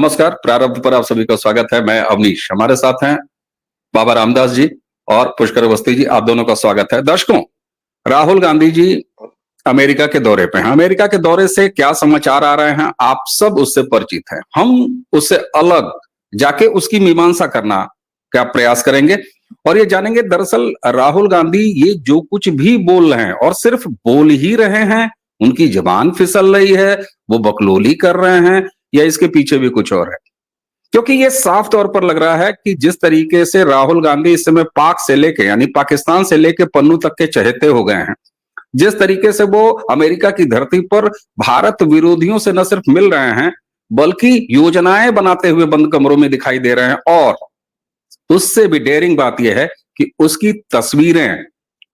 नमस्कार, प्रारंभ पर आप सभी का स्वागत है। मैं अवनीश, हमारे साथ हैं बाबा रामदास जी और पुष्कर अवस्थी जी, आप दोनों का स्वागत है। दर्शकों, राहुल गांधी जी अमेरिका के दौरे पे हैं। अमेरिका के दौरे से क्या समाचार आ रहे हैं, आप सब उससे परिचित हैं। हम उससे अलग जाके उसकी मीमांसा करना का प्रयास करेंगे और ये जानेंगे दरअसल राहुल गांधी ये जो कुछ भी बोल रहे हैं और सिर्फ बोल ही रहे हैं, उनकी जबान फिसल रही है, वो बकलोली कर रहे हैं या इसके पीछे भी कुछ और है। क्योंकि ये साफ तौर पर लग रहा है कि जिस तरीके से राहुल गांधी इस समय पाक से लेके यानी पाकिस्तान से लेके पन्नू तक के चहेते हो गए हैं, जिस तरीके से वो अमेरिका की धरती पर भारत विरोधियों से न सिर्फ मिल रहे हैं बल्कि योजनाएं बनाते हुए बंद कमरों में दिखाई दे रहे हैं। और उससे भी डेयरिंग बात यह है कि उसकी तस्वीरें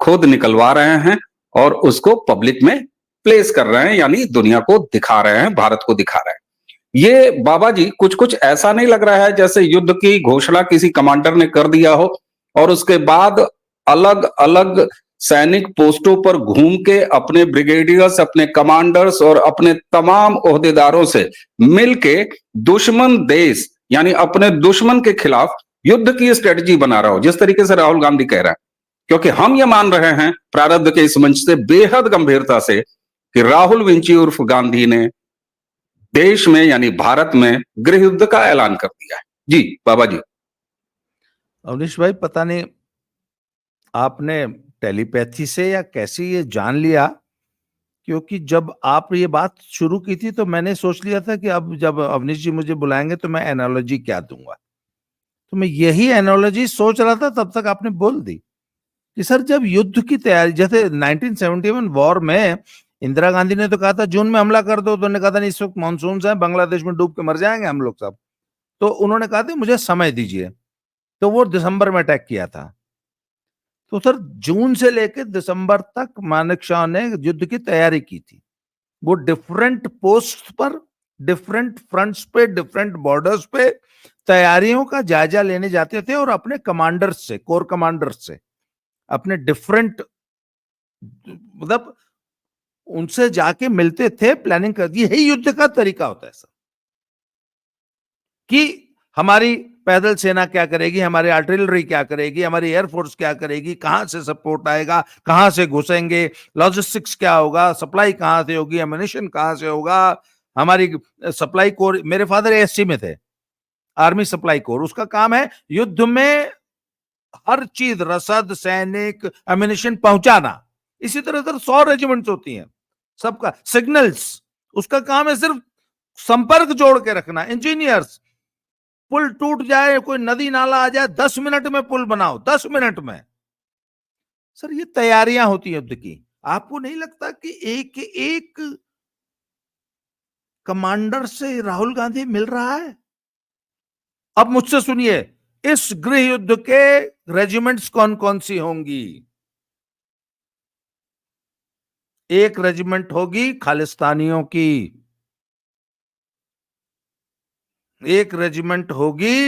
खुद निकलवा रहे हैं और उसको पब्लिक में प्लेस कर रहे हैं, यानी दुनिया को दिखा रहे हैं, भारत को दिखा रहे हैं। ये बाबा जी कुछ कुछ ऐसा नहीं लग रहा है जैसे युद्ध की घोषणा किसी कमांडर ने कर दिया हो और उसके बाद अलग अलग सैनिक पोस्टों पर घूम के अपने ब्रिगेडियर्स, अपने कमांडर्स और अपने तमाम ओहदेदारों से मिलके दुश्मन देश यानी अपने दुश्मन के खिलाफ युद्ध की स्ट्रेटजी बना रहा हो, जिस तरीके से राहुल गांधी कह रहे हैं। क्योंकि हम ये मान रहे हैं प्रारब्ध के इस मंच से बेहद गंभीरता से कि राहुल विंची उर्फ गांधी ने देश में यानी भारत में गृह युद्ध का ऐलान कर दिया है। जी बाबा जी। अवनीश भाई, पता नहीं आपने टेलीपैथी से या कैसे ये जान लिया, क्योंकि जब आप ये बात शुरू की थी तो मैंने सोच लिया था कि अब जब अवनीश जी मुझे बुलाएंगे तो मैं एनालॉजी क्या दूंगा। तो मैं यही एनालॉजी सोच रहा था, तब तक आपने बोल दी कि सर जब युद्ध की तैयारी, जैसे 1971 वॉर में इंदिरा गांधी ने तो कहा था जून में हमला कर दो, तो उन्होंने कहा था नहीं इस वक्त मानसून है, बांग्लादेश में डूब के मर जाएंगे हम लोग सब। तो उन्होंने कहा था मुझे समय दीजिए, तो वो दिसंबर में अटैक किया था। तो सर जून से लेकर दिसंबर तक मानेकशॉ ने युद्ध की तैयारी की थी। वो डिफरेंट पोस्ट पर, डिफरेंट फ्रंट्स पे, डिफरेंट बॉर्डर्स पे तैयारियों का जायजा लेने जाते थे और अपने कमांडर्स से, कोर कमांडर्स से, अपने डिफरेंट मतलब उनसे जाके मिलते थे, प्लानिंग कर दी। यही युद्ध का तरीका होता है सर, कि हमारी पैदल सेना क्या करेगी, हमारी आर्टिलरी क्या करेगी, हमारी एयरफोर्स क्या करेगी, कहां से सपोर्ट आएगा, कहां से घुसेंगे, लॉजिस्टिक्स क्या होगा, सप्लाई कहां से होगी, एमिनिशन कहां से होगा। हमारी सप्लाई कोर, मेरे फादर एएससी में थे, आर्मी सप्लाई कोर, उसका काम है युद्ध में हर चीज, रसद, सैनिक, एमिनिशन पहुंचाना। इसी तरह 100 रेजिमेंट्स होती हैं, सबका सिग्नल्स, उसका काम है सिर्फ संपर्क जोड़ के रखना। इंजीनियर्स, पुल टूट जाए, कोई नदी नाला आ जाए, 10 मिनट में पुल बनाओ, 10 मिनट में। सर ये तैयारियां होती है युद्ध की। आपको नहीं लगता कि एक एक कमांडर से राहुल गांधी मिल रहा है? अब मुझसे सुनिए, इस गृह युद्ध के रेजिमेंट्स कौन कौन सी होंगी? एक रेजिमेंट होगी खालिस्तानियों की, एक रेजिमेंट होगी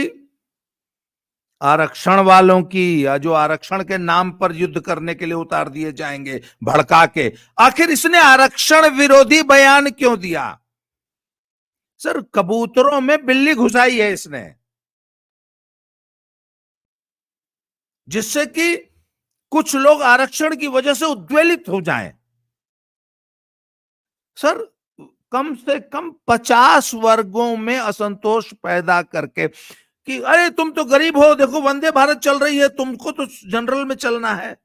आरक्षण वालों की, जो आरक्षण के नाम पर युद्ध करने के लिए उतार दिए जाएंगे भड़का के। आखिर इसने आरक्षण विरोधी बयान क्यों दिया? सर कबूतरों में बिल्ली घुसाई है इसने, जिससे कि कुछ लोग आरक्षण की वजह से उद्वेलित हो जाएं। सर कम से कम 50 वर्गों में असंतोष पैदा करके कि अरे तुम तो गरीब हो, देखो वंदे भारत चल रही है, तुमको तो जनरल में चलना है,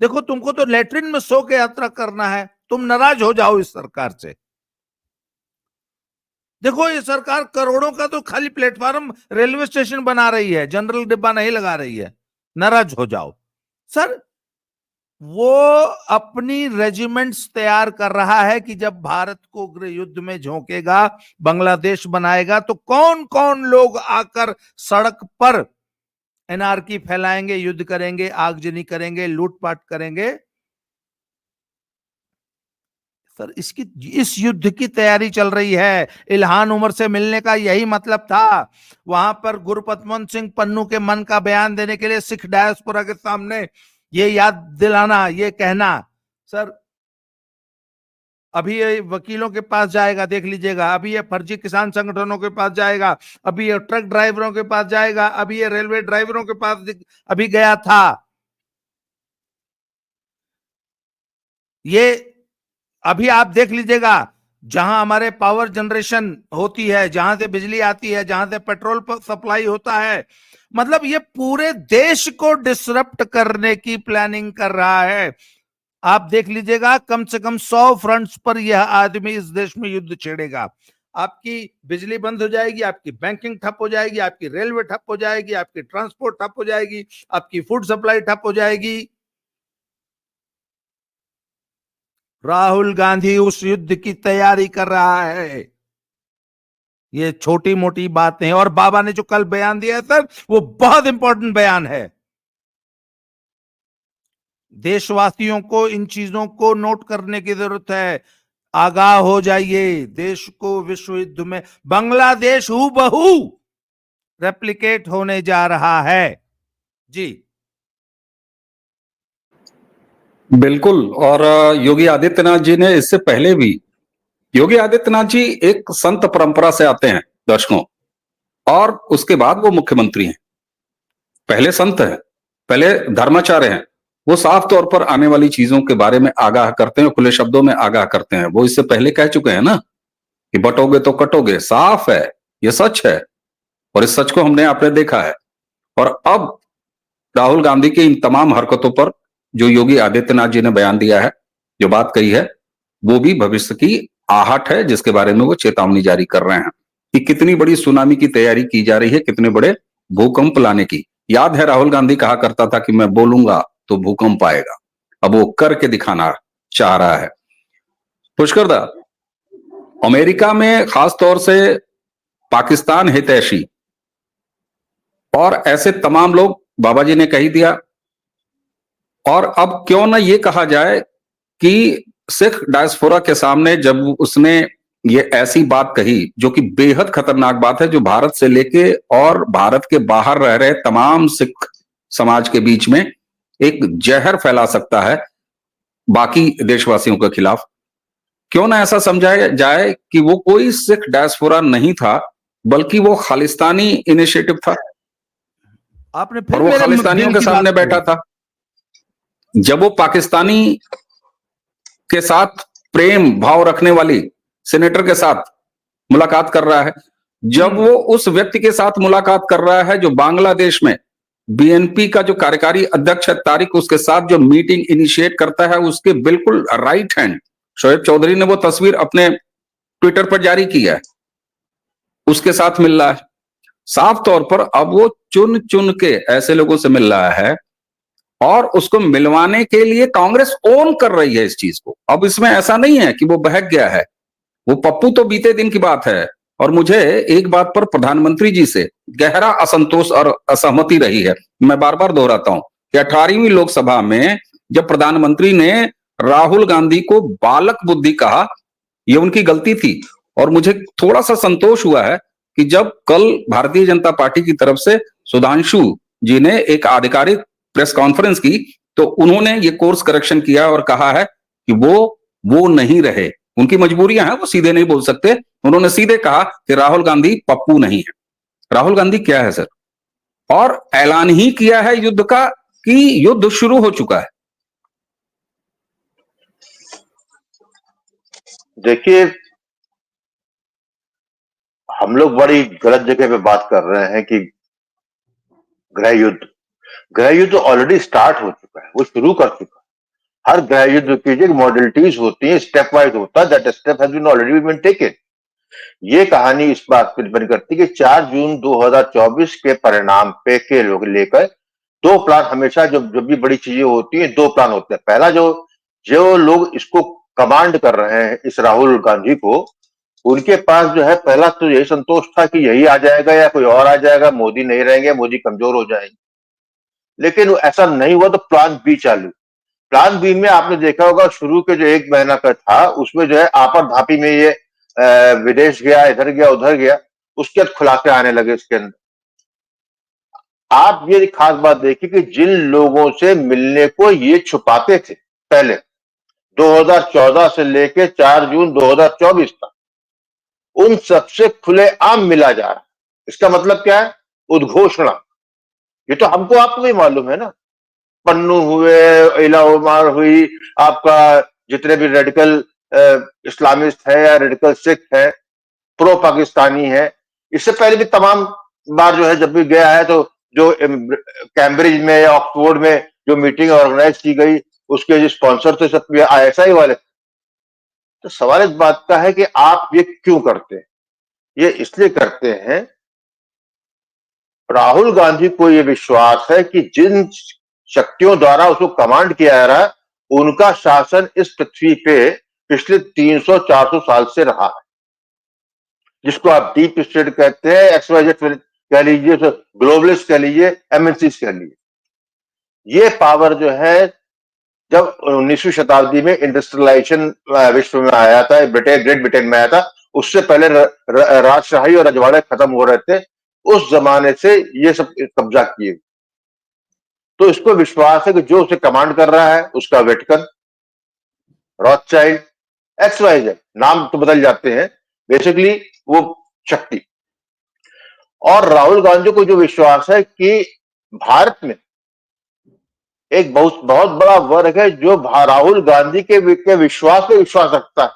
देखो तुमको तो लेटरिन में सो के यात्रा करना है, तुम नाराज हो जाओ इस सरकार से। देखो ये सरकार करोड़ों का तो खाली प्लेटफॉर्म रेलवे स्टेशन बना रही है, जनरल डिब्बा नहीं लगा रही है, नाराज हो जाओ। सर वो अपनी रेजिमेंट्स तैयार कर रहा है कि जब भारत को गृह युद्ध में झोंकेगा, बांग्लादेश बनाएगा, तो कौन कौन लोग आकर सड़क पर एनआरकी फैलाएंगे, युद्ध करेंगे, आगजनी करेंगे, लूटपाट करेंगे। सर इस युद्ध की तैयारी चल रही है। इल्हान उमर से मिलने का यही मतलब था, वहां पर गुरपतवंत सिंह पन्नू के मन का बयान देने के लिए सिख डायस्पोरा के सामने ये याद दिलाना, ये कहना। सर अभी ये वकीलों के पास जाएगा, देख लीजिएगा, अभी ये फर्जी किसान संगठनों के पास जाएगा, अभी ये ट्रक ड्राइवरों के पास जाएगा, अभी ये रेलवे ड्राइवरों के पास अभी गया था। ये अभी आप देख लीजिएगा, जहां हमारे पावर जनरेशन होती है, जहां से बिजली आती है, जहां से पेट्रोल सप्लाई होता है, मतलब ये पूरे देश को डिसरप्ट करने की प्लानिंग कर रहा है। आप देख लीजिएगा, कम से कम 100 फ्रंट्स पर यह आदमी इस देश में युद्ध छेड़ेगा। आपकी बिजली बंद हो जाएगी, आपकी बैंकिंग ठप हो जाएगी, आपकी रेलवे ठप हो जाएगी, आपकी ट्रांसपोर्ट ठप हो जाएगी, आपकी फूड सप्लाई ठप हो जाएगी। राहुल गांधी उस युद्ध की तैयारी कर रहा है। ये छोटी मोटी बातें हैं। और बाबा ने जो कल बयान दिया है सर, वो बहुत इंपॉर्टेंट बयान है। देशवासियों को इन चीजों को नोट करने की जरूरत है। आगाह हो जाइए, देश को विश्व युद्ध में बांग्लादेश हूबहू रेप्लिकेट होने जा रहा है। जी बिल्कुल। और योगी आदित्यनाथ जी ने इससे पहले भी, योगी आदित्यनाथ जी एक संत परंपरा से आते हैं दर्शकों, और उसके बाद वो मुख्यमंत्री हैं। पहले संत हैं, पहले धर्माचार्य हैं। वो साफ तौर पर आने वाली चीजों के बारे में आगाह करते हैं, खुले शब्दों में आगाह करते हैं। वो इससे पहले कह चुके हैं ना कि बटोगे तो कटोगे। साफ है, ये सच है, और इस सच को हमने आपने देखा है। और अब राहुल गांधी की इन तमाम हरकतों पर जो योगी आदित्यनाथ जी ने बयान दिया है, जो बात कही है, वो भी भविष्य की आहट है, जिसके बारे में वो चेतावनी जारी कर रहे हैं कि कितनी बड़ी सुनामी की तैयारी की जा रही है, कितने बड़े भूकंप लाने की। याद है, राहुल गांधी कहा करता था कि मैं बोलूंगा तो भूकंप आएगा। अब वो करके दिखाना चाह रहा है। पुष्कर दा, अमेरिका में खास तौर से पाकिस्तान हितैषी और ऐसे तमाम लोग, बाबा जी ने कही दिया, और अब क्यों ना ये कहा जाए कि सिख डायस्पोरा के सामने जब उसने ये ऐसी बात कही जो कि बेहद खतरनाक बात है, जो भारत से लेके और भारत के बाहर रह रहे तमाम सिख समाज के बीच में एक जहर फैला सकता है बाकी देशवासियों के खिलाफ, क्यों ना ऐसा समझाया जाए कि वो कोई सिख डायस्पोरा नहीं था, बल्कि वो खालिस्तानी इनिशिएटिव था, आपने फिर और वो मेरे खालिस्तानियों दिल के की सामने बात बैठा था। जब वो पाकिस्तानी के साथ प्रेम भाव रखने वाली सेनेटर के साथ मुलाकात कर रहा है, जब वो उस व्यक्ति के साथ मुलाकात कर रहा है जो बांग्लादेश में बीएनपी का जो कार्यकारी अध्यक्ष है तारिक, उसके साथ जो मीटिंग इनिशिएट करता है, उसके बिल्कुल राइट हैंड शोएब चौधरी ने वो तस्वीर अपने ट्विटर पर जारी की है, उसके साथ मिल रहा है। साफ तौर पर अब वो चुन चुन के ऐसे लोगों से मिल रहा है, और उसको मिलवाने के लिए कांग्रेस ओन कर रही है इस चीज को। अब इसमें ऐसा नहीं है कि वो बहक गया है, वो पप्पू तो बीते दिन की बात है। और मुझे एक बात पर प्रधानमंत्री जी से गहरा असंतोष और असहमति रही है। मैं बार बार दोहराता हूं कि 18वीं लोकसभा में जब प्रधानमंत्री ने राहुल गांधी को बालक बुद्धि कहा, ये उनकी गलती थी। और मुझे थोड़ा सा संतोष हुआ है कि जब कल भारतीय जनता पार्टी की तरफ से सुधांशु जी ने एक आधिकारिक प्रेस कॉन्फ्रेंस की, तो उन्होंने ये कोर्स करेक्शन किया और कहा है कि वो नहीं रहे, उनकी मजबूरियां हैं, वो सीधे नहीं बोल सकते। उन्होंने सीधे कहा कि राहुल गांधी पप्पू नहीं है। राहुल गांधी क्या है सर? और ऐलान ही किया है युद्ध का कि युद्ध शुरू हो चुका है। देखिए, हम लोग बड़ी गलत जगह पे बात कर रहे हैं कि गृह युद्ध ऑलरेडी स्टार्ट हो चुका है, वो शुरू कर चुका है। हर गृह युद्ध की जो मॉडलिटीज होती है, स्टेप वाइज होता है, that step has been already been taken. ये कहानी इस बात पर डिपेंड करती है कि 4 जून 2024 के परिणाम पे के लोग लेकर दो प्लान, हमेशा जब भी बड़ी चीजें होती हैं, दो प्लान होते हैं। पहला, जो लोग इसको कमांड कर रहे हैं, इस राहुल गांधी को, उनके पास जो है, पहला तो यही संतोष था कि यही आ जाएगा या कोई और आ जाएगा, मोदी नहीं रहेंगे, मोदी कमजोर हो जाएंगे। लेकिन ऐसा नहीं हुआ, तो प्लान बी चालू। प्लान बी में आपने देखा होगा, शुरू के जो 1 महीना का था, उसमें जो है आपा धापी में ये विदेश गया, इधर गया, उधर गया, उसके बाद खुलासे आने लगे इसके अंदर। आप ये खास बात देखिए कि जिन लोगों से मिलने को ये छुपाते थे पहले, 2014 से लेके 4 जून 2024 तक उन सबसे खुलेआम मिला जा रहा है। इसका मतलब क्या है? उद्घोषणा। ये तो हमको आपको भी मालूम है ना, पन्नू हुए, इला उमर हुई, आपका जितने भी रेडिकल इस्लामिस्ट है या रेडिकल सिख है, प्रो पाकिस्तानी है, इससे पहले भी तमाम बार जो है जब भी गया है तो जो कैम्ब्रिज में या ऑक्सफोर्ड में जो मीटिंग ऑर्गेनाइज की गई उसके जो स्पॉन्सर थे सब ISI वाले। तो सवाल इस बात का है कि आप ये क्यों करते हैं? ये इसलिए करते हैं, राहुल गांधी को ये विश्वास है कि जिन शक्तियों द्वारा उसको कमांड किया जा रहा है उनका शासन इस पृथ्वी पे पिछले 300-400 साल से रहा है, जिसको आप डीप स्टेट कहते हैं, XYZ कह लीजिए, ग्लोबलिस्ट कह लीजिए, MNCs कह लीजिए। ये पावर जो है जब 19वीं शताब्दी में इंडस्ट्रियलाइजेशन विश्व में आया था, ग्रेट ब्रिटेन में आया था, उससे पहले राजशाही और रजवाड़े खत्म हो रहे थे, उस जमाने से ये सब कब्जा किए। तो इसको विश्वास है कि जो उसे कमांड कर रहा है उसका वेटिकन, रॉथस्चाइल्ड, XYZ, नाम तो बदल जाते हैं, बेसिकली वो शक्ति। और राहुल गांधी को जो विश्वास है कि भारत में एक बहुत बहुत बड़ा वर्ग है जो राहुल गांधी के विश्वास पे विश्वास रखता है।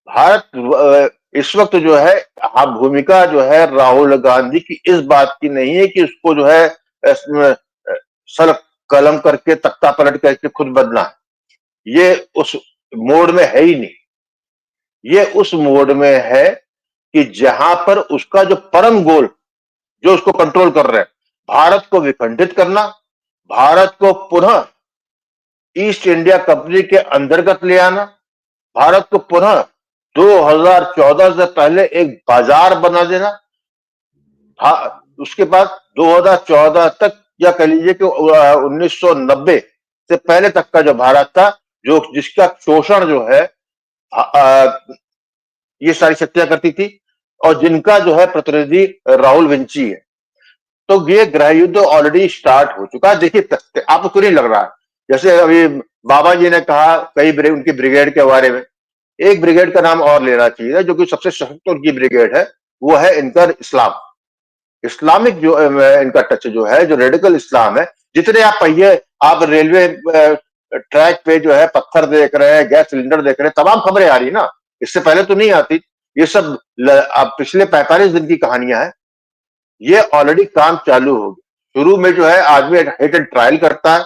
भारत इस वक्त जो है भूमिका जो है राहुल गांधी की इस बात की नहीं है कि उसको जो है सर कलम करके तख्ता पलट करके खुद बनना है, ये उस मोड में है ही नहीं। ये उस मोड में है कि जहां पर उसका जो परम गोल जो उसको कंट्रोल कर रहे हैं, भारत को विखंडित करना, भारत को पुनः ईस्ट इंडिया कंपनी के अंतर्गत ले आना, भारत को पुनः 2014 से पहले एक बाजार बना देना, उसके बाद 2014 तक या कह लीजिए कि 1990 से पहले तक का जो भारत था, जो जिसका शोषण जो है ये सारी शक्तियां करती थी और जिनका जो है प्रतिनिधि राहुल विंची है। तो ये गृह युद्ध ऑलरेडी स्टार्ट हो चुका है। देखिए, आपको नहीं लग रहा है, जैसे अभी बाबा जी ने कहा कई उनकी ब्रिगेड के बारे में, एक ब्रिगेड का नाम और लेना चाहिए जो कि सबसे सशक्त उनकी ब्रिगेड है, वो है इनका इस्लामिक जो इनका टच जो है, जो रेडिकल इस्लाम है। जितने आप पहिए आप रेलवे ट्रैक पे जो है पत्थर देख रहे हैं, गैस सिलेंडर देख रहे हैं, तमाम खबरें आ रही ना, इससे पहले तो नहीं आती। ये सब पिछले 45 दिन की कहानियां हैं। ये ऑलरेडी काम चालू हो गया। शुरू में जो है आदमी हिट एंड ट्रायल करता है,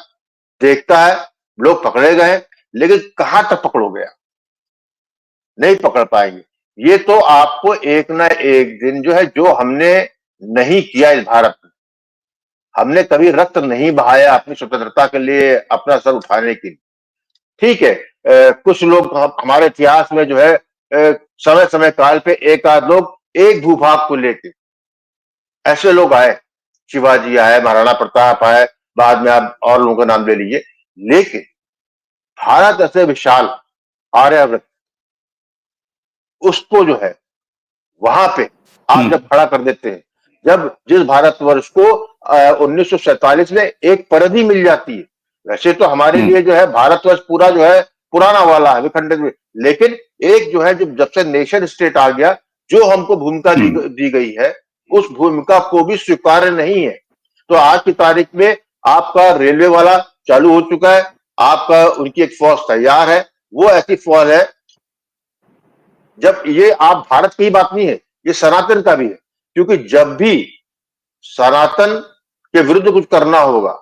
देखता है, लोग पकड़े गए, लेकिन कहां तक पकड़ोगे आप? नहीं पकड़ पाएंगे। ये तो आपको एक ना एक दिन जो है, जो हमने नहीं किया इस भारत में, हमने कभी रक्त नहीं बहाया अपनी स्वतंत्रता के लिए, अपना सर उठाने के लिए। ठीक है, कुछ लोग हमारे इतिहास में जो है समय समय काल पे एक आध लोग एक भूभाग को लेके ऐसे लोग आए, शिवाजी आए, महाराणा प्रताप आए, बाद में आप और लोगों का नाम ले लीजिए, लेकिन भारत ऐसे विशाल आर्यव्रत उसको जो है वहां पे आप जब खड़ा कर देते हैं, जब जिस भारतवर्ष को 1947 में एक परिधि मिल जाती है, वैसे तो हमारे लिए जो है भारतवर्ष पूरा जो है पुराना वाला है, विखंडित में, लेकिन एक जो है जब से नेशन स्टेट आ गया, जो हमको भूमिका दी गई है उस भूमिका को भी स्वीकार्य नहीं है। तो आज की तारीख में आपका रेलवे वाला चालू हो चुका है, आपका उनकी एक फौज तैयार है, वो ऐसी फौज है, जब ये आप भारत की ही बात नहीं है, ये सनातन का भी है, क्योंकि जब भी सनातन के विरुद्ध कुछ करना होगा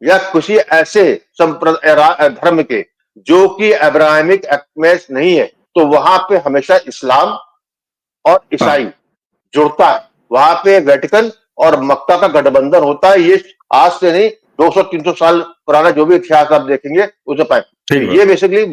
या किसी ऐसे धर्म के जो कि अब्राहमिक एक्ट नहीं है, तो वहां पे हमेशा इस्लाम और ईसाई जुड़ता है, वहां पे वेटिकन और मक्का का गठबंधन होता है। ये आज से नहीं, 200-300 साल पुराना जो भी इतिहास आप देखेंगे उसे पाए। ये बेसिकली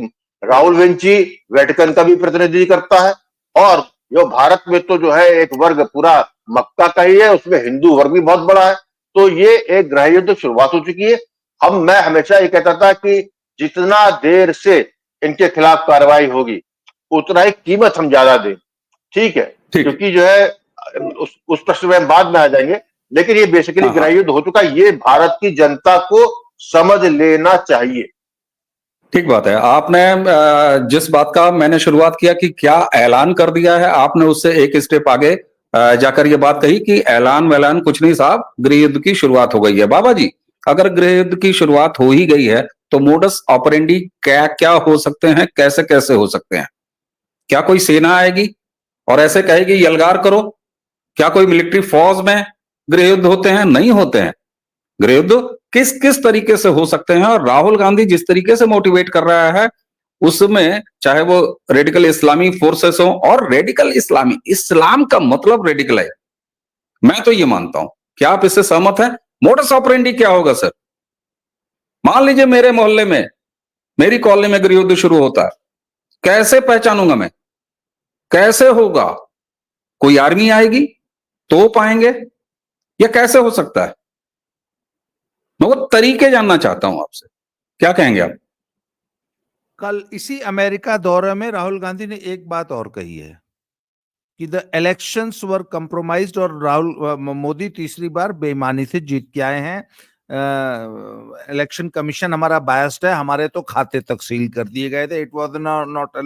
राहुल विंची वेटिकन का भी प्रतिनिधित्व करता है, और जो भारत में तो जो है एक वर्ग पूरा मक्का का ही है, उसमें हिंदू वर्ग भी बहुत बड़ा है। तो ये एक गृह युद्ध शुरुआत हो चुकी है। मैं हमेशा ये कहता था कि जितना देर से इनके खिलाफ कार्रवाई होगी उतना ही कीमत हम ज्यादा दें, ठीक है, क्योंकि जो है उस प्रश्न में बाद में आ जाएंगे, लेकिन ये बेसिकली गृह युद्ध हो चुका है। ये भारत की जनता को समझ लेना चाहिए। ठीक बात है। आपने जिस बात का मैंने शुरुआत किया कि क्या ऐलान कर दिया है, आपने उससे एक स्टेप आगे जाकर ये बात कही कि ऐलान वैलान कुछ नहीं साहब, गृह युद्ध की शुरुआत हो गई है। बाबा जी, अगर गृह युद्ध की शुरुआत हो ही गई है तो मोडस ऑपरेंडी क्या क्या हो सकते हैं, कैसे कैसे हो सकते हैं? क्या कोई सेना आएगी और ऐसे कहेगी यलगार करो? क्या कोई मिलिट्री फौज में गृह युद्ध होते हैं? नहीं होते हैं। गृह युद्ध किस किस तरीके से हो सकते हैं, और राहुल गांधी जिस तरीके से मोटिवेट कर रहा है उसमें, चाहे वो रेडिकल इस्लामी फोर्सेस हो, और रेडिकल इस्लामी, इस्लाम का मतलब रेडिकल है, मैं तो ये मानता हूं। क्या आप इससे सहमत हैं? मोडस ऑपरेंडी क्या होगा सर? मान लीजिए मेरे मोहल्ले में, मेरी कॉलोनी में गृह युद्ध शुरू होता है, कैसे पहचानूंगा मैं? कैसे होगा? कोई आर्मी आएगी, तोप आएंगे, या कैसे हो सकता है? मैं वो तरीके जानना चाहता हूं आपसे, क्या कहेंगे आप? कल इसी अमेरिका दौरे में राहुल गांधी ने एक बात और कही है कि द इलेक्शंस वर कंप्रोमाइज्ड, और राहुल मोदी तीसरी बार बेईमानी से जीत के आए हैं। इलेक्शन कमीशन हमारा बायस्ड है, हमारे तो खाते तक सील कर दिए गए थे। इट वाज नॉट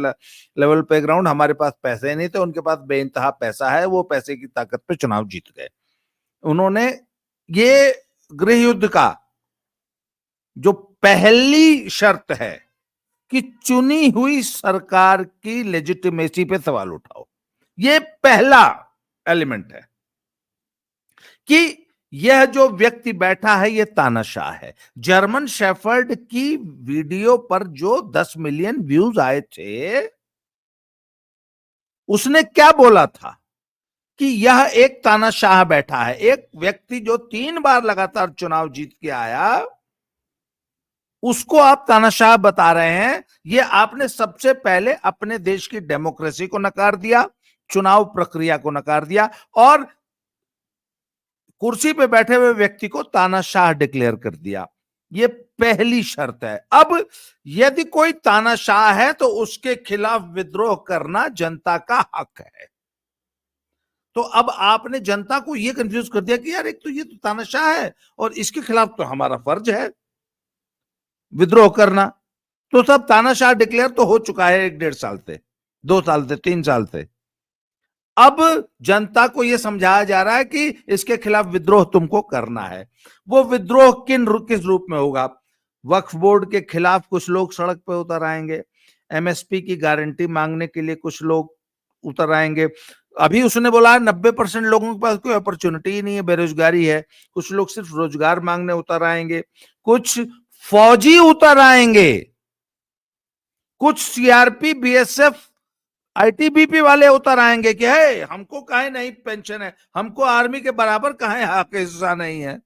लेवल पे ग्राउंड, हमारे पास पैसे नहीं थे, उनके पास बेइंतहा पैसा है, वो पैसे की ताकत पे चुनाव जीत गए। उन्होंने ये गृह युद्ध का जो पहली शर्त है कि चुनी हुई सरकार की लेजिटिमेसी पे सवाल उठाओ, ये पहला एलिमेंट है कि यह जो व्यक्ति बैठा है ये तानाशाह है। जर्मन शेफर्ड की वीडियो पर जो 10 मिलियन व्यूज आए थे, उसने क्या बोला था कि यह एक तानाशाह बैठा है। एक व्यक्ति जो 3 बार लगातार चुनाव जीत के आया, उसको आप तानाशाह बता रहे हैं। ये आपने सबसे पहले अपने देश की डेमोक्रेसी को नकार दिया, चुनाव प्रक्रिया को नकार दिया, और कुर्सी पे बैठे हुए व्यक्ति को तानाशाह डिक्लेयर कर दिया। ये पहली शर्त है। अब यदि कोई तानाशाह है तो उसके खिलाफ विद्रोह करना जनता का हक है। तो अब आपने जनता को यह कंफ्यूज कर दिया कि यार एक तो ये तो तानाशाह है और इसके खिलाफ तो हमारा फर्ज है विद्रोह करना। तो सब तानाशाह डिक्लेयर तो हो चुका है 1-1.5 साल से, 2 साल से, 3 साल से। अब जनता को यह समझाया जा रहा है कि इसके खिलाफ विद्रोह तुमको करना है। वो विद्रोह किस रूप में होगा? वक्फ बोर्ड के खिलाफ कुछ लोग सड़क पर उतर आएंगे, एमएसपी की गारंटी मांगने के लिए कुछ लोग उतर आएंगे। अभी उसने बोला 90% लोगों के पास कोई अपॉर्चुनिटी ही नहीं है, बेरोजगारी है। कुछ लोग सिर्फ रोजगार मांगने उतर आएंगे, कुछ फौजी उतर आएंगे, कुछ सीआरपी, बीएसएफ, आईटीबीपी वाले उतर आएंगे कि है हमको काहे नहीं पेंशन है, हमको आर्मी के बराबर काहे हक हिस्सा नहीं है।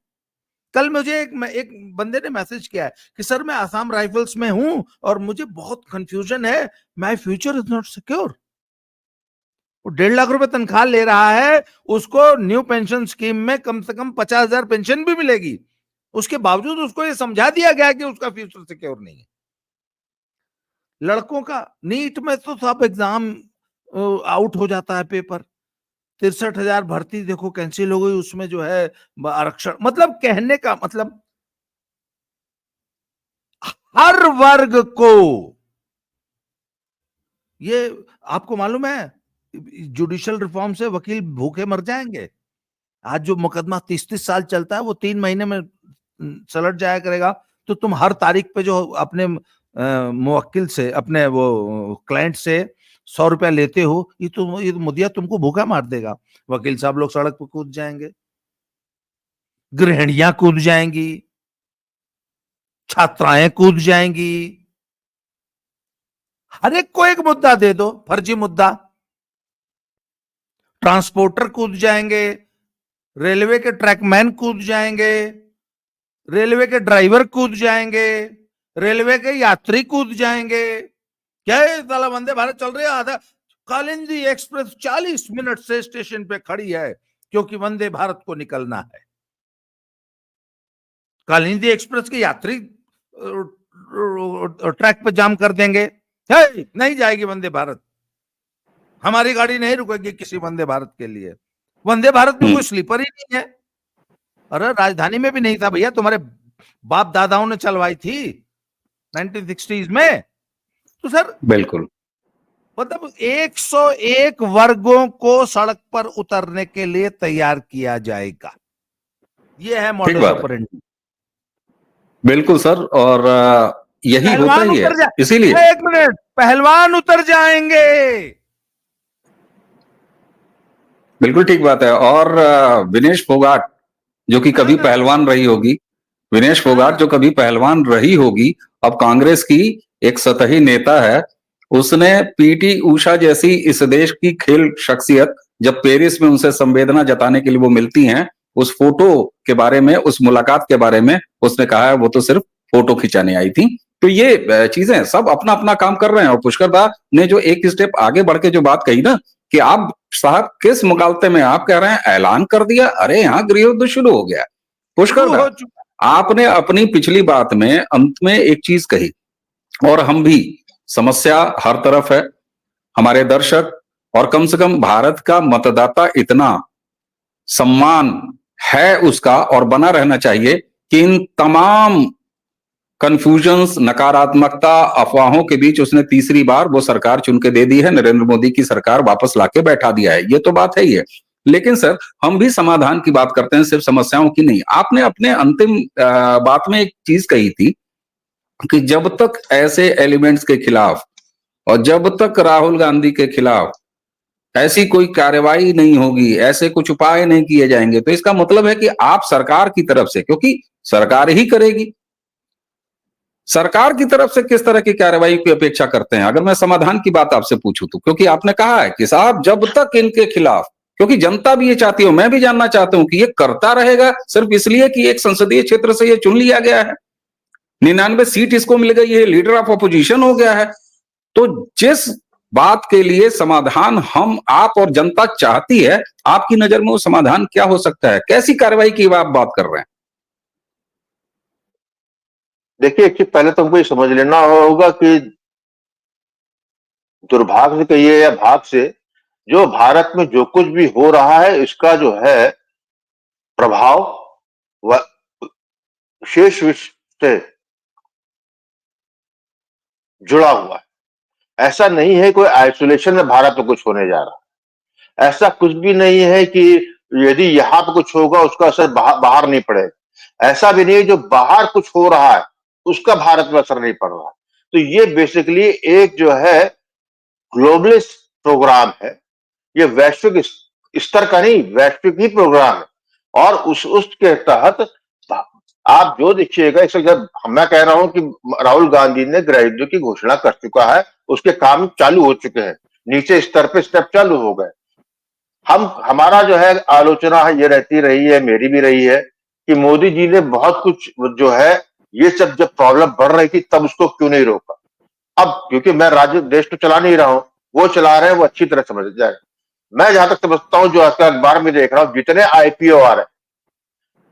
कल मुझे एक बंदे ने मैसेज किया है कि सर मैं आसाम राइफल्स में हूं और मुझे बहुत कंफ्यूजन है, my future is not secure. वो 1.5 लाख रुपए तनख्वाह ले रहा है, उसको न्यू पेंशन स्कीम में कम से कम 50,000 पेंशन भी मिलेगी, उसके बावजूद उसको ये समझा दिया गया कि उसका फ्यूचर सिक्योर नहीं है। लड़कों का नीट में तो सब एग्जाम आउट हो जाता है पेपर, 63,000 भर्ती देखो कैंसिल हो गई, उसमें जो है आरक्षण। मतलब कहने का मतलब हर वर्ग को, ये आपको मालूम है जुडिशियल रिफॉर्म से वकील भूखे मर जाएंगे। आज जो मुकदमा 30-30 साल चलता है वो 3 महीने में सलट जाया करेगा। तो तुम हर तारीख पे जो अपने मुवक्किल से, अपने वो क्लाइंट से 100 रुपया लेते हो, ये तो मुदिया तुमको भूखा मार देगा। वकील साहब लोग सड़क पर कूद जाएंगे, गृहिणियां कूद जाएंगी, छात्राएं कूद जाएंगी। हर एक को एक मुद्दा दे दो, फर्जी मुद्दा। ट्रांसपोर्टर कूद जाएंगे, रेलवे के ट्रैकमैन कूद जाएंगे, रेलवे के ड्राइवर कूद जाएंगे, रेलवे के यात्री कूद जाएंगे। क्या है साला वंदे भारत चल रही है, आधा कालिंदी एक्सप्रेस 40 मिनट से स्टेशन पे खड़ी है क्योंकि वंदे भारत को निकलना है। कालिंदी एक्सप्रेस के यात्री ट्रैक पे जाम कर देंगे, नहीं जाएगी वंदे भारत, हमारी गाड़ी नहीं रुकेगी किसी वंदे भारत के लिए। वंदे भारत में कोई स्लीपर ही नहीं है। अरे राजधानी में भी नहीं था भैया, तुम्हारे बाप दादाओं ने चलवाई थी, 1960s में। तो सर बिल्कुल मतलब 101 वर्गों को सड़क पर उतरने के लिए तैयार किया जाएगा, ये है ठीक मॉडस बात है, ऑपरेंडी। बिल्कुल सर। और यही होता पहलवान ही है, उतर जाए, इसीलिए एक मिनट, पहलवान उतर जाएंगे। बिल्कुल ठीक बात है। और विनेश फोगाट जो कि कभी हाँ, पहलवान रही होगी, विनेश फोगाट जो हाँ, कभी पहलवान रही होगी, अब कांग्रेस की एक सतही नेता है। उसने पीटी उषा जैसी इस देश की खेल शख्सियत, जब पेरिस में उनसे संवेदना जताने के लिए वो मिलती हैं, उस फोटो के बारे में, उस मुलाकात के बारे में उसने कहा है वो तो सिर्फ फोटो खिंचाने आई थी। तो ये चीजें सब अपना अपना काम कर रहे हैं। और पुष्कर दा ने जो एक स्टेप आगे बढ़ के जो बात कही ना कि आप साहब किस मुगालते में आप कह रहे हैं ऐलान कर दिया, अरे यहाँ गृह युद्ध शुरू हो गया। पुष्कर शुरू दा, हो चुका। आपने अपनी पिछली बात में अंत में एक चीज कही, और हम भी, समस्या हर तरफ है, हमारे दर्शक और कम से कम भारत का मतदाता इतना सम्मान है उसका और बना रहना चाहिए कि इन तमाम कंफ्यूजन्स, नकारात्मकता, अफवाहों के बीच उसने तीसरी बार वो सरकार चुन के दे दी है, नरेंद्र मोदी की सरकार वापस लाके बैठा दिया है। ये तो बात है ही है। लेकिन सर हम भी समाधान की बात करते हैं, सिर्फ समस्याओं की नहीं। आपने अपने अंतिम बात में एक चीज कही थी कि जब तक ऐसे एलिमेंट्स के खिलाफ और जब तक राहुल गांधी के खिलाफ ऐसी कोई कार्रवाई नहीं होगी, ऐसे कुछ उपाय नहीं किए जाएंगे, तो इसका मतलब है कि आप सरकार की तरफ से, क्योंकि सरकार ही करेगी, सरकार की तरफ से किस तरह की कार्रवाई की अपेक्षा करते हैं? अगर मैं समाधान की बात आपसे पूछूं तो, क्योंकि आपने कहा है कि साहब जब तक इनके खिलाफ, क्योंकि जनता भी ये चाहती है, मैं भी जानना चाहता हूं कि ये करता रहेगा सिर्फ इसलिए कि एक संसदीय क्षेत्र से ये चुन लिया गया है, 99 सीट इसको मिल गई है, लीडर ऑफ अपोजिशन हो गया है। तो जिस बात के लिए समाधान हम, आप और जनता चाहती है, आपकी नजर में वो समाधान क्या हो सकता है? कैसी कार्रवाई की आप बात कर रहे हैं? देखिए, एक चीज पहले तो हमको ये समझ लेना होगा कि दुर्भाग्य से कहिए या भाग से, जो भारत में जो कुछ भी हो रहा है इसका जो है प्रभाव व शेष विश्व से जुड़ा हुआ है। ऐसा नहीं है कोई आइसोलेशन में भारत में कुछ होने जा रहा है। ऐसा कुछ भी नहीं है कि यदि यहाँ पे कुछ होगा उसका असर बाहर नहीं पड़ेगा। ऐसा भी नहीं है जो बाहर कुछ हो रहा है उसका भारत में असर नहीं पड़ रहा है। तो ये बेसिकली एक जो है ग्लोबलिस्ट प्रोग्राम है। ये वैश्विक स्तर का नहीं, वैश्विक ही प्रोग्राम है। और उसके तहत आप जो देखिएगा, इस जब मैं कह रहा हूं कि राहुल गांधी ने गृह युद्ध की घोषणा कर चुका है, उसके काम चालू हो चुके हैं, नीचे स्तर पे स्टेप चालू हो गए। हमारा जो है आलोचना है ये रहती रही है, मेरी भी रही है, कि मोदी जी ने बहुत कुछ जो है ये सब जब प्रॉब्लम बढ़ रही थी तब उसको क्यों नहीं रोका। अब क्योंकि मैं राज्य देश तो चला नहीं रहा हूं, वो चला रहे हैं, वो अच्छी तरह समझ जाए। मैं जहां तक समझता हूं, जो आज का अखबार में देख रहा हूं, जितने आईपीओ आ रहे हैं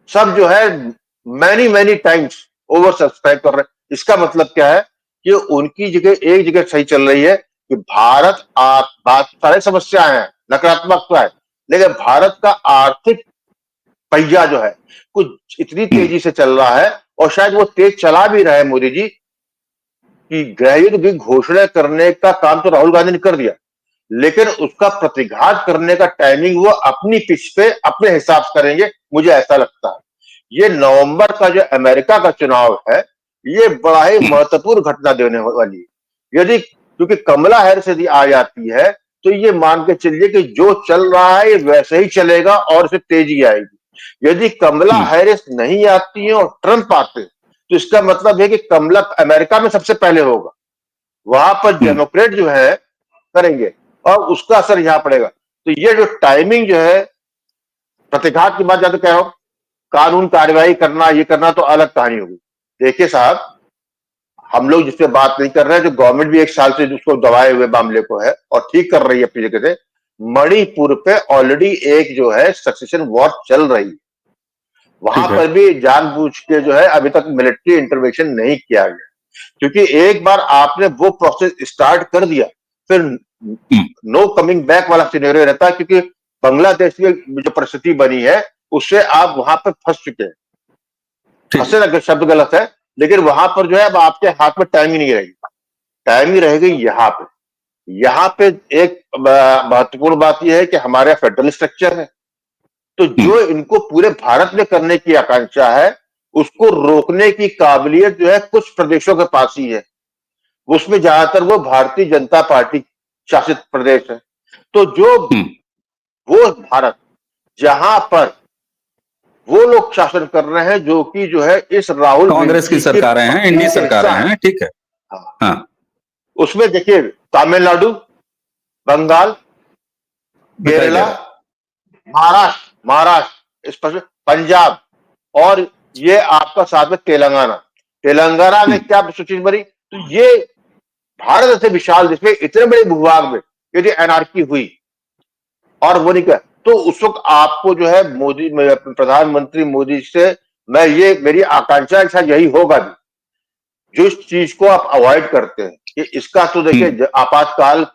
सब जो है मैनी टाइम्स ओवर सब्सक्राइब कर रहे हैं। इसका मतलब क्या है कि उनकी जगह एक जगह सही चल रही है कि भारत, बात सारे समस्याएं हैं, नकारात्मकता है, लेकिन भारत का आर्थिक पहिया जो है कुछ इतनी तेजी से चल रहा है, और शायद वो तेज चला भी रहा है मोदी जी, कि गृह युद्ध की घोषणा करने का काम तो राहुल गांधी ने कर दिया, लेकिन उसका प्रतिघात करने का टाइमिंग वो अपनी पिच पे अपने हिसाब से करेंगे, मुझे ऐसा लगता है। ये नवंबर का जो अमेरिका का चुनाव है, ये बड़ा ही महत्वपूर्ण घटना देने वाली है। यदि क्योंकि कमला हैरिस यदि आ जाती है तो ये मान के चलिए कि जो चल रहा है ये वैसे ही चलेगा और इसमें तेजी आएगी। यदि कमला हैरिस नहीं आती है और ट्रंप आते तो इसका मतलब है कि कमला अमेरिका में सबसे पहले होगा, वहां पर डेमोक्रेट जो है करेंगे और उसका असर यहां पड़ेगा। तो ये जो टाइमिंग जो है, प्रतिघात की बात ज्यादा कह रहा हूं, कानून कार्रवाई करना ये करना तो अलग कहानी होगी। देखिए साहब, हम लोग जिसपे बात नहीं कर रहे हैं, जो गवर्नमेंट भी एक साल से उसको दबाए हुए मामले को है और ठीक कर रही है अपनी जगह से, मणिपुर पे ऑलरेडी एक जो है सक्सेशन वॉर चल रही है, वहां पर भी जानबूझ के जो है अभी तक मिलिट्री इंटरवेंशन नहीं किया गया, क्योंकि एक बार आपने वो प्रोसेस स्टार्ट कर दिया फिर नो कमिंग बैक वाला सिनेरियो रहता है, क्योंकि बांग्लादेश की जो परिस्थिति बनी है उससे आप वहां पर फंस चुके हैं। फंसे ना शब्द गलत है, लेकिन वहां पर जो है अब आपके हाथ में टाइम ही नहीं रहेगी, टाइम ही रहेगी यहाँ पे। यहाँ पे एक महत्वपूर्ण बात यह है कि हमारे फेडरल स्ट्रक्चर है, तो जो इनको पूरे भारत में करने की आकांक्षा है उसको रोकने की काबिलियत जो है कुछ प्रदेशों के पास ही है, उसमें ज्यादातर वो भारतीय जनता पार्टी शासित प्रदेश है। तो जो वो भारत जहां पर वो लोग शासन कर रहे हैं जो कि जो है इस राहुल कांग्रेस की सरकारें हैं, इंडी सरकारें हैं, ठीक है। हाँ, उसमें देखिए तमिलनाडु, बंगाल, केरला, महाराष्ट्र, पंजाब और ये आपका साथ में तेलंगाना में क्या सूची बनी। तो ये भारत ऐसे विशाल देश में इतने बड़े भूभाग में यदि एनआरकी हुई और वो नहीं कर, तो उस वक्त आपको जो है मोदी, प्रधानमंत्री मोदी से मैं ये मेरी आकांक्षा शायद यही होगा भी, जो इस चीज को आप अवॉइड करते हैं कि इसका तो देखिए आपातकाल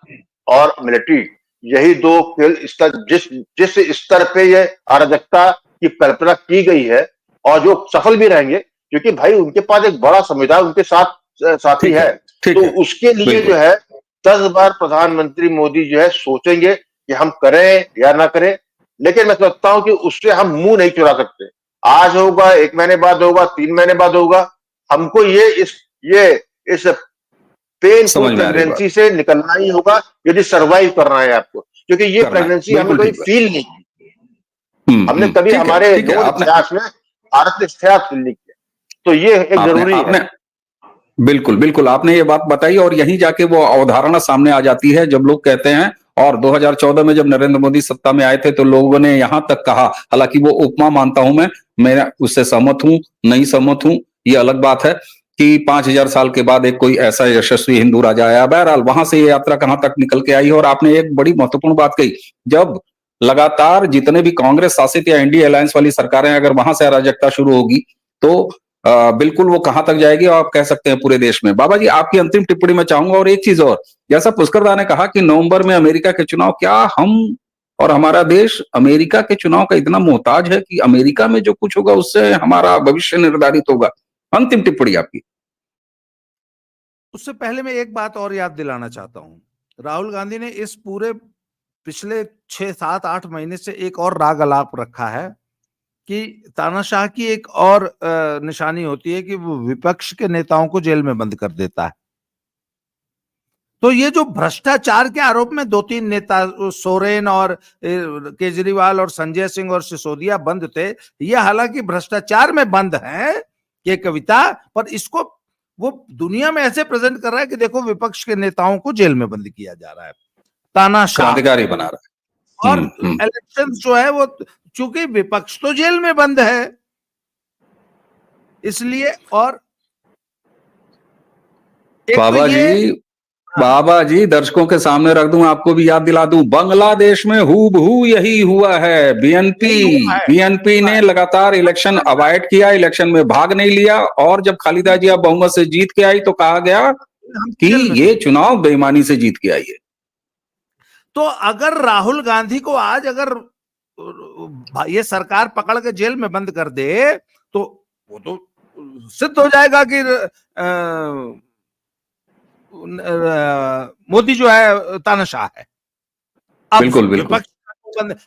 और मिलिट्री यही दो खेल, इसका जिस स्तर पे ये अराजकता की कल्पना की गई है और जो सफल भी रहेंगे, क्योंकि भाई उनके पास एक बड़ा संविधान उनके साथी है, तो उसके लिए जो है 10 बार प्रधानमंत्री मोदी जो है सोचेंगे कि हम करें या ना करें। लेकिन मैं समझता हूं कि उससे हम मुंह नहीं चुरा सकते, आज होगा, 1 महीने बाद होगा, 3 महीने बाद होगा, हमको इस पेनफुल प्रेगनेंसी से निकलना ही होगा यदि सरवाइव करना है आपको, क्योंकि ये प्रेगनेंसी हमने कभी फील नहीं की, हमने कभी हमारे इतिहास में भारत ने इतिहास फील नहीं किया, तो ये एक जरूरी है। बिल्कुल बिल्कुल, आपने ये बात बताई और यहीं जाके वो अवधारणा सामने आ जाती है जब लोग कहते हैं, और 2014 में जब नरेंद्र मोदी सत्ता में आए थे तो लोगों ने यहां तक कहा, हालांकि वो उपमा मानता हूं मैं उससे सहमत हूं, नहीं सहमत हूं ये अलग बात है, कि 5000 साल के बाद एक कोई ऐसा यशस्वी हिंदू राजा आया। बहरहाल वहां से ये यात्रा कहां तक निकल के आई। और आपने एक बड़ी महत्वपूर्ण बात कही, जब लगातार जितने भी कांग्रेस शासित या इंडिया अलायंस वाली सरकारें अगर वहां से अराजकता शुरू होगी तो बिल्कुल वो कहां तक जाएगी, और आप कह सकते हैं पूरे देश में। बाबा जी आपकी अंतिम टिप्पणी में चाहूंगा। और एक चीज और, जैसा पुष्कर दा ने कहा कि नवंबर में अमेरिका के चुनाव, क्या हम और हमारा देश अमेरिका के चुनाव का इतना मोहताज है कि अमेरिका में जो कुछ होगा उससे हमारा भविष्य निर्धारित होगा? अंतिम टिप्पणी आपकी। उससे पहले मैं एक बात और याद दिलाना चाहता हूं, राहुल गांधी ने इस पूरे पिछले 6, 7, 8 महीने से एक और राग अलाप रखा है कि तानाशाह की एक और निशानी होती है कि वो विपक्ष के नेताओं को जेल में बंद कर देता है। तो ये जो भ्रष्टाचार के आरोप में 2-3 नेता, सोरेन और केजरीवाल और संजय सिंह और सिसोदिया बंद थे, ये हालांकि भ्रष्टाचार में बंद है ये कविता, पर इसको वो दुनिया में ऐसे प्रेजेंट कर रहा है कि देखो विपक्ष के नेताओं को जेल में बंद किया जा रहा है, तानाशाह अधिकारी बना रहा है। और इलेक्शन जो है वो, चूंकि विपक्ष तो जेल में बंद है इसलिए। और बाबा जी दर्शकों के सामने रख दूं, आपको भी याद दिला दूं, बांग्लादेश में हूबहू यही हुआ है। बीएनपी ने लगातार इलेक्शन अवॉइड किया, इलेक्शन में भाग नहीं लिया, और जब खालिदा जिया बहुमत से जीत के आई तो कहा गया कि ये चुनाव बेईमानी से जीत के आई है। तो अगर राहुल गांधी को आज अगर ये सरकार पकड़ के जेल में बंद कर दे तो वो तो सिद्ध हो जाएगा कि मोदी जो है तानाशाह है। बिल्कुल बिल्कुल।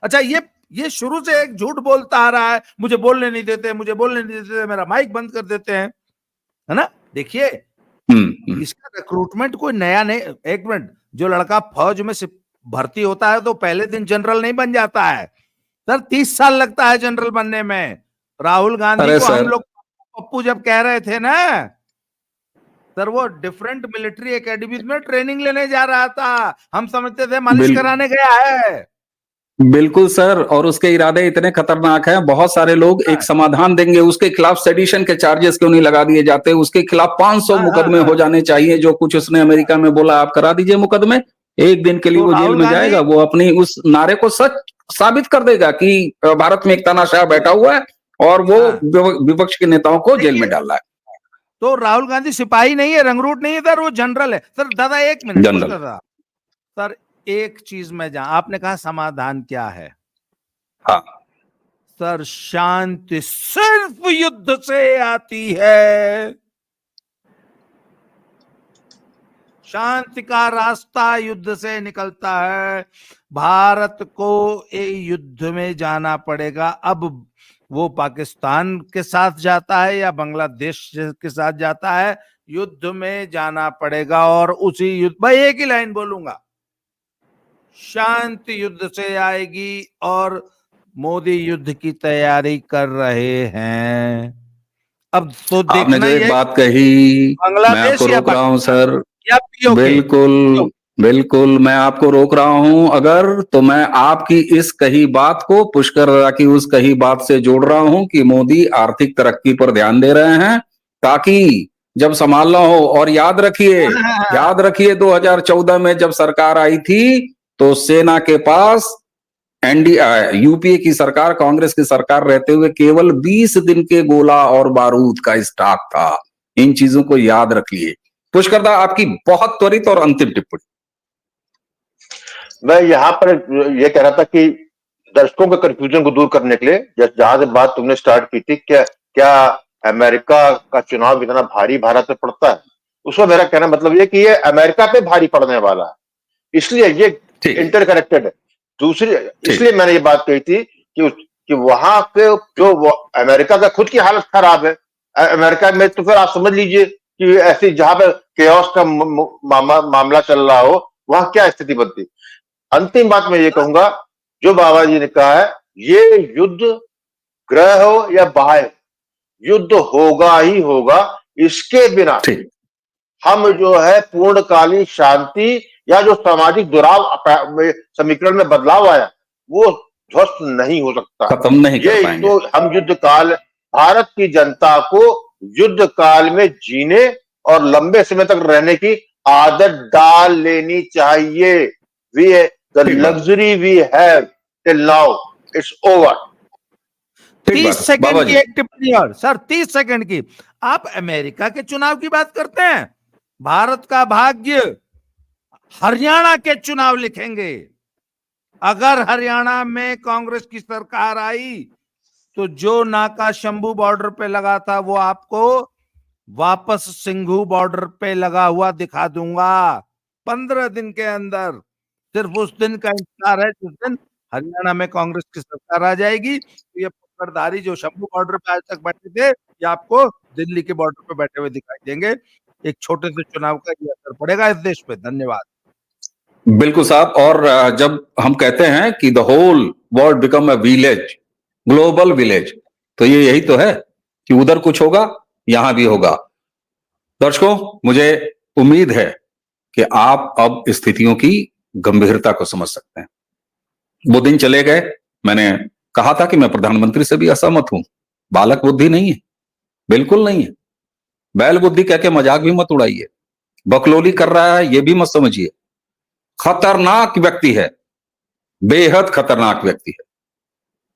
अच्छा, ये शुरू से एक झूठ बोलता आ रहा है, मुझे बोलने नहीं देते, मेरा माइक बंद कर देते हैं, है ना। देखिए इसका रिक्रूटमेंट कोई नया नहीं। एक मिनट, जो लड़का फौज में भर्ती होता है तो पहले दिन जनरल नहीं बन जाता है सर, 30 साल लगता है जनरल बनने में। राहुल गांधी को हम लोग पप्पू जब कह रहे थे ना सर, वो डिफरेंट मिलिट्री एकेडमीज में ट्रेनिंग लेने जा रहा था, हम समझते थे मालिश कराने गया है। बिल्कुल सर, और उसके इरादे इतने खतरनाक हैं, बहुत सारे लोग एक समाधान देंगे, उसके खिलाफ सेडिशन के चार्जेस क्यों नहीं लगा दिए जाते, उसके खिलाफ 500 मुकदमे हो जाने चाहिए, जो कुछ उसने अमेरिका में बोला, आप करा दीजिए मुकदमे, एक दिन के लिए वो जेल में जाएगा, वो अपनी उस नारे को सच साबित कर देगा कि भारत में एक तानाशाह बैठा हुआ है और वो विपक्ष के नेताओं को जेल में डाल रहा है। तो राहुल गांधी सिपाही नहीं है, रंगरूट नहीं है सर, वो जनरल है सर। दादा एक मिनट सर, एक चीज में आपने कहा समाधान क्या है। हाँ सर, शांति सिर्फ युद्ध से आती है। शांति का रास्ता युद्ध से निकलता है। भारत को युद्ध में जाना पड़ेगा। अब वो पाकिस्तान के साथ जाता है या बांग्लादेश के साथ जाता है, युद्ध में जाना पड़ेगा। और उसी युद्ध, भाई एक ही लाइन बोलूंगा, शांति युद्ध से आएगी। और मोदी युद्ध की तैयारी कर रहे हैं। अब तो आपने देखना जो एक ये बात कही, मैं बांग्लादेश आपको या रोक रहा हूं सर। या पीओके। बिल्कुल बिल्कुल, मैं आपको रोक रहा हूं अगर, तो मैं आपकी इस कही बात को पुष्कर की उस कही बात से जोड़ रहा हूं कि मोदी आर्थिक तरक्की पर ध्यान दे रहे हैं ताकि जब संभालना हो। और याद रखिए 2014 में जब सरकार आई थी तो सेना के पास यूपीए की सरकार, कांग्रेस की सरकार रहते हुए केवल 20 दिन के गोला और बारूद का स्टॉक था। इन चीजों को याद रखिए। पुष्कर दा, आपकी बहुत त्वरित और अंतिम टिप्पणी। मैं यहाँ पर यह कह रहा था कि दर्शकों के कंफ्यूजन को दूर करने के लिए, जहां से बात तुमने स्टार्ट की थी, क्या अमेरिका का चुनाव इतना भारी भारत पे पड़ता है, उसमें मेरा कहना मतलब ये कि ये अमेरिका पे भारी पड़ने वाला है, इसलिए ये इंटरकनेक्टेड है। दूसरी, इसलिए मैंने ये बात कही थी कि वहां पे जो अमेरिका का खुद की हालत खराब है। अमेरिका में तो फिर आप समझ लीजिए कि ऐसी जहां पे केओस का मामला चल रहा हो, वहां क्या स्थिति बनती। अंतिम बात मैं ये कहूंगा, जो बाबा जी ने कहा है, ये युद्ध ग्रह हो या बाह्य, युद्ध होगा ही होगा। इसके बिना हम जो है पूर्णकालीन शांति या जो सामाजिक दुराव समीकरण में बदलाव आया, वो ध्वस्त नहीं हो सकता, खत्म नहीं कर पाएंगे। तो हम युद्ध काल, भारत की जनता को युद्ध काल में जीने और लंबे समय तक रहने की आदत डाल लेनी चाहिए। The luxury we have till now, it's over. 30 second की एक टिप्पणी और सर, 30 सेकंड की। आप अमेरिका के चुनाव की बात करते हैं, भारत का भाग्य हरियाणा के चुनाव लिखेंगे। अगर हरियाणा में कांग्रेस की सरकार आई तो जो नाका शंभू बॉर्डर पे लगा था वो आपको वापस सिंघू बॉर्डर पे लगा हुआ दिखा दूंगा 15 दिन के अंदर। सिर्फ उस दिन का इंतजार है जिस दिन हरियाणा में कांग्रेस की सरकार आ जाएगी। तो ये पकड़धारी जो शंभू बॉर्डर पे आज तक बैठे थे, ये आपको दिल्ली के बॉर्डर पे बैठे हुए दिखाई देंगे। एक छोटे से चुनाव का ये असर पड़ेगा इस देश पे। धन्यवाद। बिल्कुल साहब। और जब हम कहते हैं कि the whole world become a village, global village, तो ये यही तो है कि उधर कुछ होगा, यहां भी होगा। दर्शकों, मुझे उम्मीद है कि आप अब स्थितियों की गंभीरता को समझ सकते हैं। वो दिन चले गए, मैंने कहा था कि मैं प्रधानमंत्री से भी असहमत हूं। बालक बुद्धि नहीं है, बिल्कुल नहीं है। बैल बुद्धि कह के मजाक भी मत उड़ाइए। बकलोली कर रहा है ये भी मत समझिए। खतरनाक व्यक्ति है, बेहद खतरनाक व्यक्ति है,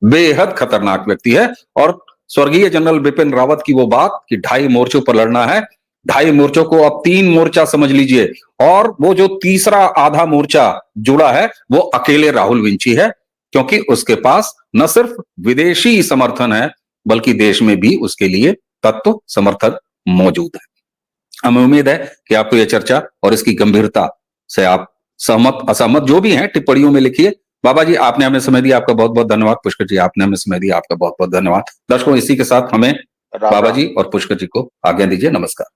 बेहद खतरनाक व्यक्ति है। और स्वर्गीय जनरल बिपिन रावत की वो बात कि 2.5 मोर्चों पर लड़ना है, 2.5 मोर्चों को अब 3 मोर्चा समझ लीजिए। और वो जो तीसरा आधा मोर्चा जुड़ा है वो अकेले राहुल विंची है, क्योंकि उसके पास न सिर्फ विदेशी समर्थन है बल्कि देश में भी उसके लिए तत्व समर्थन मौजूद है। हमें उम्मीद है कि आपको यह चर्चा और इसकी गंभीरता से आप सहमत असहमत जो भी हैं टिप्पणियों में लिखिए। बाबा जी, आपने हमें समय दिया, आपका बहुत बहुत धन्यवाद। पुष्कर जी, आपने हमें समय दिया, आपका बहुत बहुत धन्यवाद। दर्शकों, इसी के साथ हमें बाबा जी और पुष्कर जी को आज्ञा दीजिए। नमस्कार।